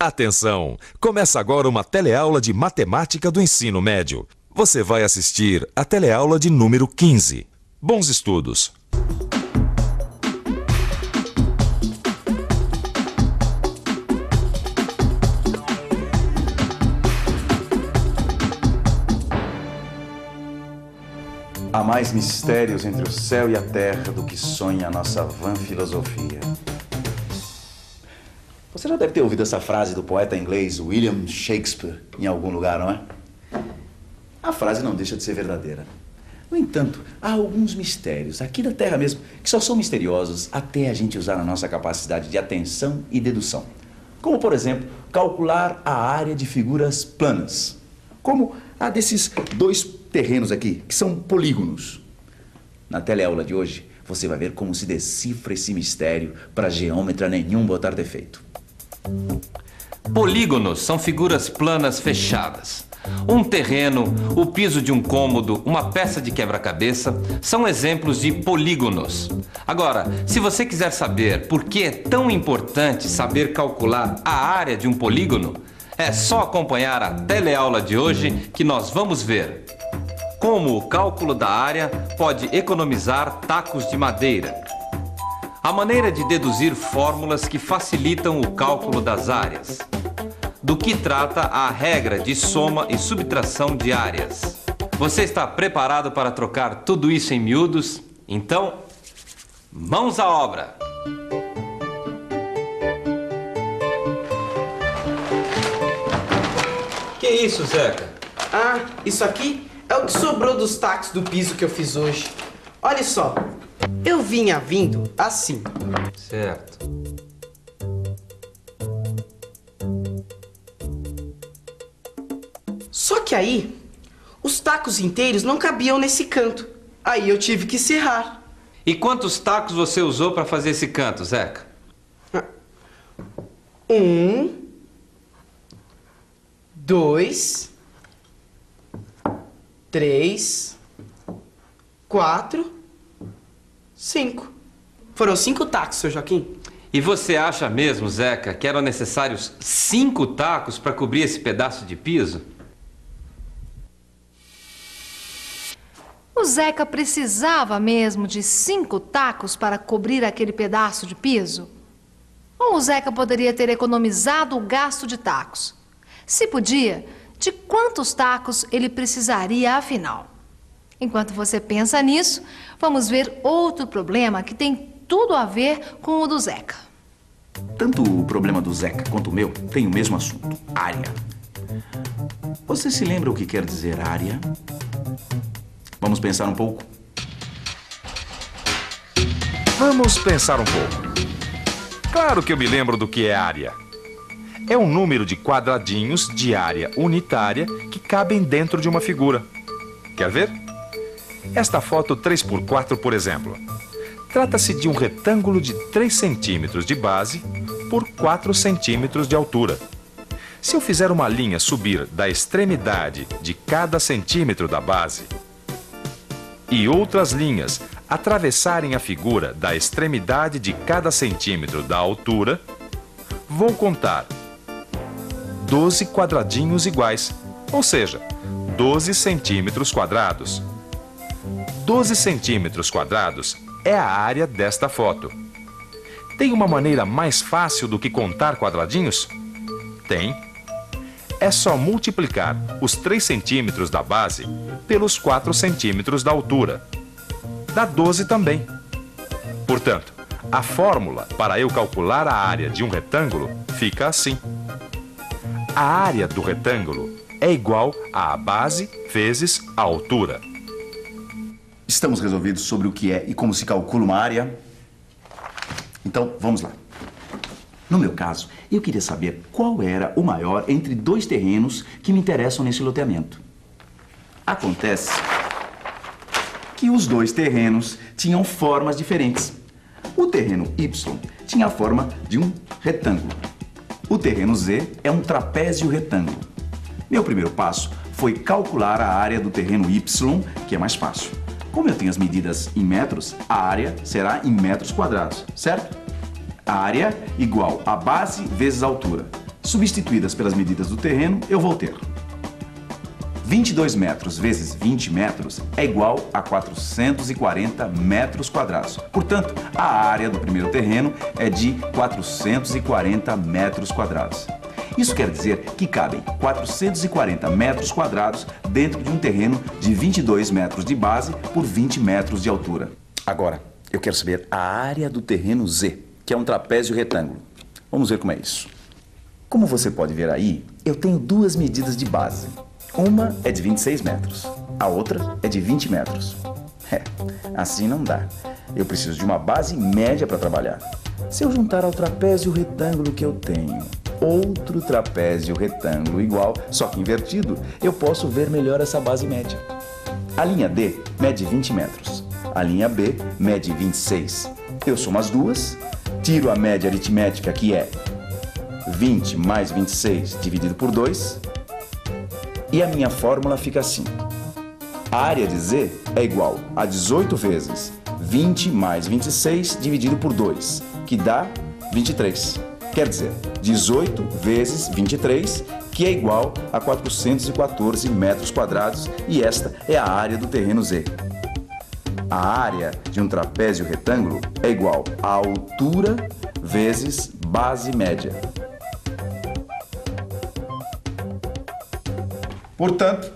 Atenção! Começa agora uma teleaula de matemática do ensino médio. Você vai assistir a teleaula de número 15. Bons estudos! Há mais mistérios entre o céu e a terra do que sonha a nossa vã filosofia. Você já deve ter ouvido essa frase do poeta inglês William Shakespeare em algum lugar, não é? A frase não deixa de ser verdadeira. No entanto, há alguns mistérios, aqui da Terra mesmo, que só são misteriosos até a gente usar a nossa capacidade de atenção e dedução. Como, por exemplo, calcular a área de figuras planas. Como a desses dois terrenos aqui, que são polígonos. Na teleaula de hoje, você vai ver como se decifra esse mistério para geômetra nenhum botar defeito. Polígonos são figuras planas fechadas. Um terreno, o piso de um cômodo, uma peça de quebra-cabeça são exemplos de polígonos. Agora, se você quiser saber por que é tão importante saber calcular a área de um polígono, é só acompanhar a teleaula de hoje que nós vamos ver como o cálculo da área pode economizar tacos de madeira. A maneira de deduzir fórmulas que facilitam o cálculo das áreas. Do que trata a regra de soma e subtração de áreas. Você está preparado para trocar tudo isso em miúdos? Então, mãos à obra! Que isso, Zeca? Ah, isso aqui é o que sobrou dos tacos do piso que eu fiz hoje. Olha só, eu vinha vindo assim. Certo. Só que aí, os tacos inteiros não cabiam nesse canto. Aí eu tive que serrar. E quantos tacos você usou para fazer esse canto, Zeca? 1, 2, 3, 4, 5. Foram 5 tacos, seu Joaquim. E você acha mesmo, Zeca, que eram necessários 5 tacos para cobrir esse pedaço de piso? O Zeca precisava mesmo de 5 tacos para cobrir aquele pedaço de piso? Ou o Zeca poderia ter economizado o gasto de tacos? Se podia, de quantos tacos ele precisaria afinal? Enquanto você pensa nisso, vamos ver outro problema que tem tudo a ver com o do Zeca. Tanto o problema do Zeca quanto o meu têm o mesmo assunto, área. Você se lembra o que quer dizer área? Vamos pensar um pouco? Vamos pensar um pouco. Claro que eu me lembro do que é área. É um número de quadradinhos de área unitária que cabem dentro de uma figura. Quer ver? Esta foto 3x4, por exemplo. Trata-se de um retângulo de 3 centímetros de base por 4 centímetros de altura. Se eu fizer uma linha subir da extremidade de cada centímetro da base e outras linhas atravessarem a figura da extremidade de cada centímetro da altura, vou contar 12 quadradinhos iguais, ou seja, 12 centímetros quadrados. 12 centímetros quadrados é a área desta foto. Tem uma maneira mais fácil do que contar quadradinhos? Tem. É só multiplicar os 3 centímetros da base pelos 4 centímetros da altura. Dá 12 também. Portanto, a fórmula para eu calcular a área de um retângulo fica assim. A área do retângulo é igual à base vezes a altura. Estamos resolvidos sobre o que é e como se calcula uma área? Então, vamos lá. No meu caso, eu queria saber qual era o maior entre 2 terrenos que me interessam nesse loteamento. Acontece que os 2 terrenos tinham formas diferentes. O terreno Y tinha a forma de um retângulo. O terreno Z é um trapézio retângulo. Meu primeiro passo foi calcular a área do terreno Y, que é mais fácil. Como eu tenho as medidas em metros, a área será em metros quadrados, certo? A área igual a base vezes a altura. Substituídas pelas medidas do terreno, eu vou ter 22 metros vezes 20 metros é igual a 440 metros quadrados. Portanto, a área do primeiro terreno é de 440 metros quadrados. Isso quer dizer que cabem 440 metros quadrados dentro de um terreno de 22 metros de base por 20 metros de altura. Agora, eu quero saber a área do terreno Z, que é um trapézio retângulo. Vamos ver como é isso. Como você pode ver aí, eu tenho duas medidas de base. Uma é de 26 metros, a outra é de 20 metros. Assim não dá. Eu preciso de uma base média para trabalhar. Se eu juntar ao trapézio retângulo que eu tenho outro trapézio retângulo igual, só que invertido, eu posso ver melhor essa base média. A linha D mede 20 metros, a linha B mede 26. Eu somo as duas, tiro a média aritmética, que é 20 mais 26 dividido por 2, e a minha fórmula fica assim. A área de Z é igual a 18 vezes 20 mais 26 dividido por 2, que dá 23. Quer dizer, 18 vezes 23, que é igual a 414 metros quadrados, e esta é a área do terreno Z. A área de um trapézio retângulo é igual a altura vezes base média. Portanto,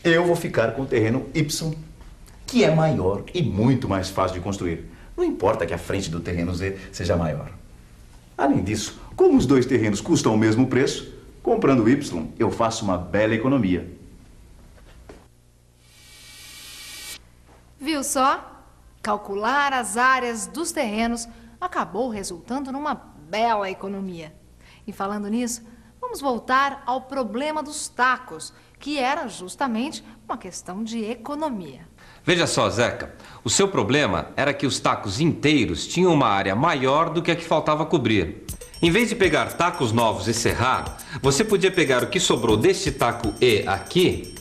eu vou ficar com o terreno Y, que é maior e muito mais fácil de construir. Não importa que a frente do terreno Z seja maior. Além disso, como os dois terrenos custam o mesmo preço, comprando o Y, eu faço uma bela economia. Viu só? Calcular as áreas dos terrenos acabou resultando numa bela economia. E falando nisso, vamos voltar ao problema dos tacos, que era justamente uma questão de economia. Veja só, Zeca, o seu problema era que os tacos inteiros tinham uma área maior do que a que faltava cobrir. Em vez de pegar tacos novos e serrar, você podia pegar o que sobrou deste taco E aqui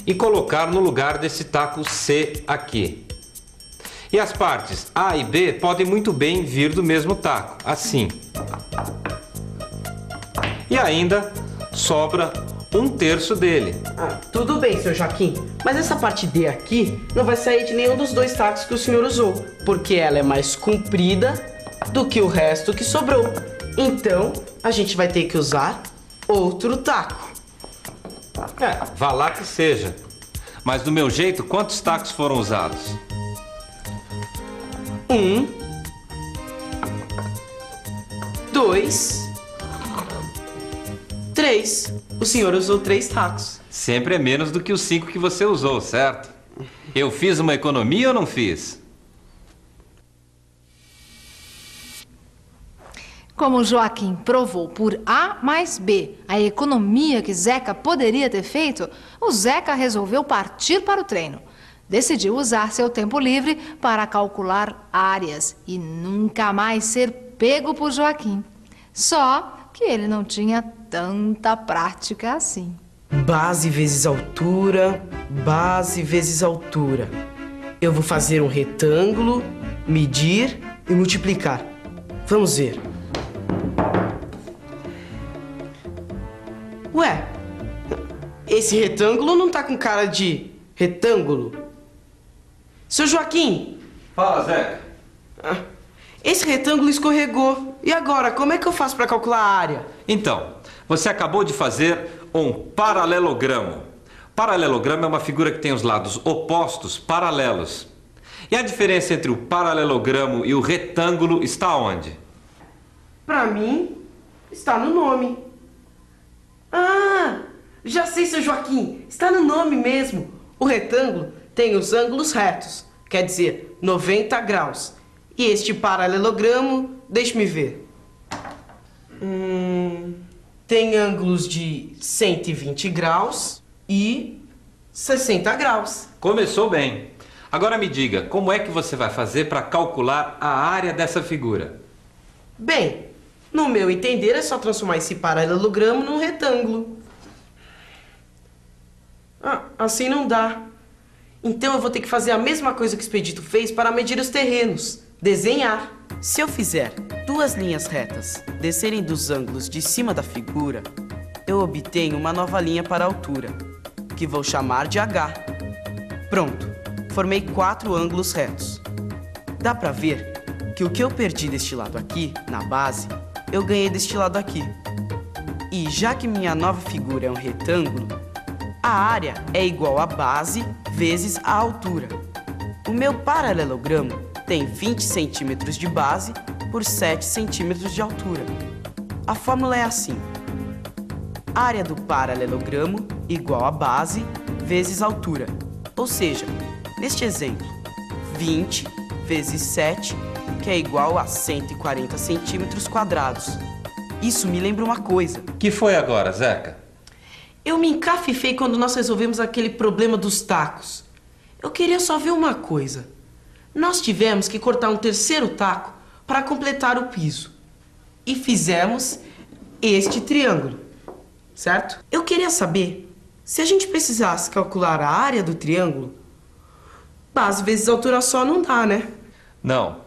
e colocar no lugar desse taco C aqui. E as partes A e B podem muito bem vir do mesmo taco, assim. E ainda sobra 1/3 dele. Tudo bem, seu Joaquim, mas essa parte D aqui não vai sair de nenhum dos dois tacos que o senhor usou, porque ela é mais comprida do que o resto que sobrou. Então, a gente vai ter que usar outro taco. Vá lá que seja. Mas do meu jeito, quantos tacos foram usados? 1, 2, 3. O senhor usou 3 tacos. Sempre é menos do que os 5 que você usou, certo? Eu fiz uma economia ou não fiz? Como Joaquim provou por A mais B a economia que Zeca poderia ter feito, o Zeca resolveu partir para o treino. Decidiu usar seu tempo livre para calcular áreas e nunca mais ser pego por Joaquim. Só que ele não tinha tanta prática assim. Base vezes altura, base vezes altura. Eu vou fazer um retângulo, medir e multiplicar. Vamos ver. Ué, esse retângulo não tá com cara de retângulo. Seu Joaquim! Fala, Zeca. Esse retângulo escorregou. E agora, como é que eu faço para calcular a área? Então, você acabou de fazer um paralelogramo. Paralelogramo é uma figura que tem os lados opostos paralelos. E a diferença entre o paralelogramo e o retângulo está onde? Para mim, está no nome. Já sei, seu Joaquim. Está no nome mesmo. O retângulo tem os ângulos retos, quer dizer, 90 graus. E este paralelogramo, deixe-me ver. Tem ângulos de 120 graus e 60 graus. Começou bem. Agora me diga, como é que você vai fazer para calcular a área dessa figura? Bem, no meu entender, é só transformar esse paralelogramo num retângulo. Assim não dá. Então eu vou ter que fazer a mesma coisa que o Expedito fez para medir os terrenos. Desenhar. Se eu fizer duas linhas retas descerem dos ângulos de cima da figura, eu obtenho uma nova linha para a altura, que vou chamar de H. Pronto, formei 4 ângulos retos. Dá pra ver que o que eu perdi deste lado aqui, na base, eu ganhei deste lado aqui. E já que minha nova figura é um retângulo, a área é igual a base vezes a altura. O meu paralelogramo tem 20 centímetros de base por 7 centímetros de altura. A fórmula é assim: área do paralelogramo igual a base vezes altura. Ou seja, neste exemplo, 20 vezes 7, que é igual a 140 centímetros quadrados. Isso me lembra uma coisa. Que foi agora, Zeca? Eu me encafifei quando nós resolvemos aquele problema dos tacos. Eu queria só ver uma coisa. Nós tivemos que cortar um terceiro taco para completar o piso. E fizemos este triângulo, certo? Eu queria saber se a gente precisasse calcular a área do triângulo. Base vezes altura só não dá, né? Não.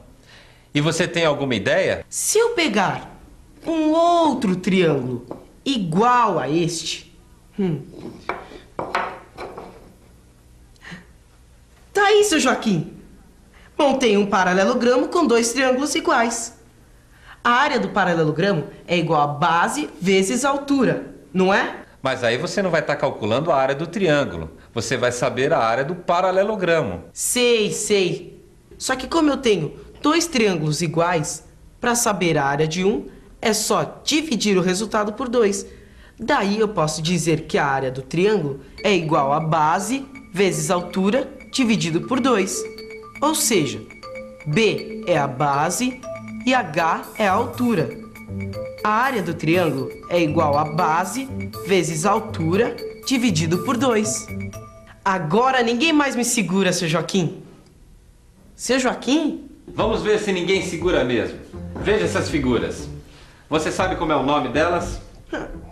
E você tem alguma ideia? Se eu pegar um outro triângulo igual a este... Tá aí, seu Joaquim. Montei um paralelogramo com 2 triângulos iguais. A área do paralelogramo é igual a base vezes altura, não é? Mas aí você não vai estar calculando a área do triângulo. Você vai saber a área do paralelogramo. Sei. Só que como eu tenho 2 triângulos iguais, para saber a área de um, é só dividir o resultado por 2. Daí eu posso dizer que a área do triângulo é igual a base vezes altura dividido por 2. Ou seja, B é a base e H é a altura. A área do triângulo é igual a base vezes altura dividido por 2. Agora ninguém mais me segura, seu Joaquim. Seu Joaquim? Vamos ver se ninguém segura mesmo. Veja essas figuras. Você sabe como é o nome delas?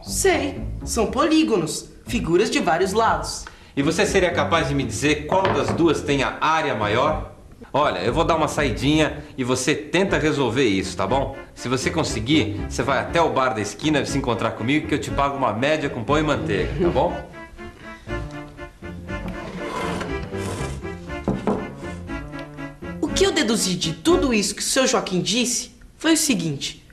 Sei. São polígonos, figuras de vários lados. E você seria capaz de me dizer qual das duas tem a área maior? Olha, eu vou dar uma saidinha e você tenta resolver isso, tá bom? Se você conseguir, você vai até o bar da esquina se encontrar comigo que eu te pago uma média com pão e manteiga, tá bom? O que eu deduzi de tudo isso que o seu Joaquim disse foi o seguinte: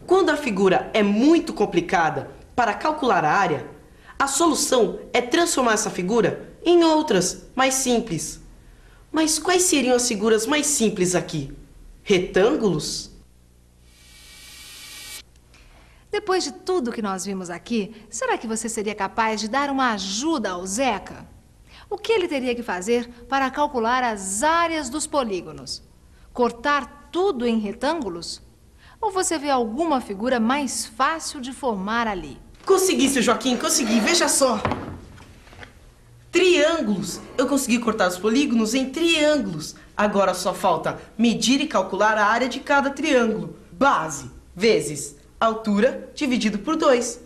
quando a figura é muito complicada para calcular a área, a solução é transformar essa figura em outras, mais simples. Mas quais seriam as figuras mais simples aqui? Retângulos? Depois de tudo que nós vimos aqui, será que você seria capaz de dar uma ajuda ao Zeca? O que ele teria que fazer para calcular as áreas dos polígonos? Cortar tudo em retângulos? Ou você vê alguma figura mais fácil de formar ali? Consegui, seu Joaquim, consegui. Veja só. Triângulos. Eu consegui cortar os polígonos em triângulos. Agora só falta medir e calcular a área de cada triângulo. Base vezes altura dividido por 2.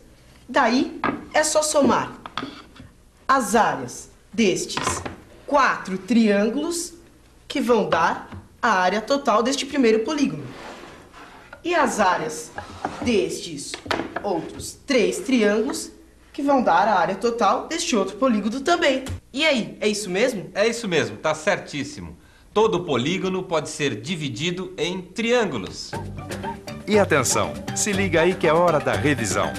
Daí é só somar as áreas destes 4 triângulos, que vão dar a área total deste primeiro polígono. E as áreas destes outros 3 triângulos, que vão dar a área total deste outro polígono também. E aí, é isso mesmo? É isso mesmo, tá certíssimo. Todo polígono pode ser dividido em triângulos. E atenção, se liga aí que é hora da revisão.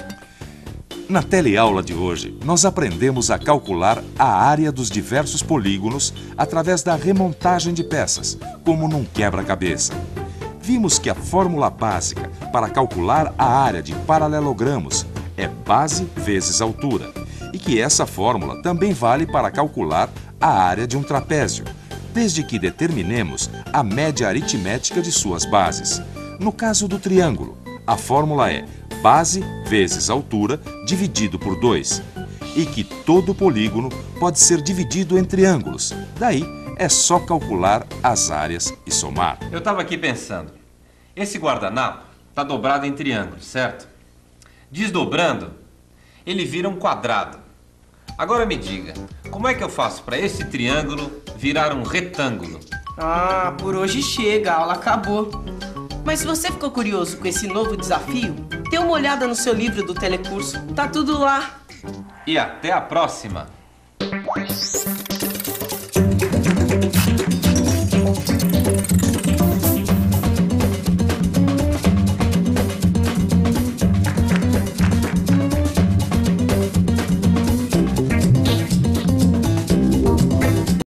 Na teleaula de hoje, nós aprendemos a calcular a área dos diversos polígonos através da remontagem de peças, como num quebra-cabeça. Vimos que a fórmula básica para calcular a área de paralelogramos é base vezes altura, e que essa fórmula também vale para calcular a área de um trapézio, desde que determinemos a média aritmética de suas bases. No caso do triângulo, a fórmula é base vezes altura dividido por 2, e que todo polígono pode ser dividido em triângulos. Daí, é só calcular as áreas e somar. Eu estava aqui pensando, esse guardanapo está dobrado em triângulo, certo? Desdobrando, ele vira um quadrado. Agora me diga, como é que eu faço para esse triângulo virar um retângulo? Ah, por hoje chega, a aula acabou. Mas se você ficou curioso com esse novo desafio, dê uma olhada no seu livro do telecurso. Tá tudo lá. E até a próxima!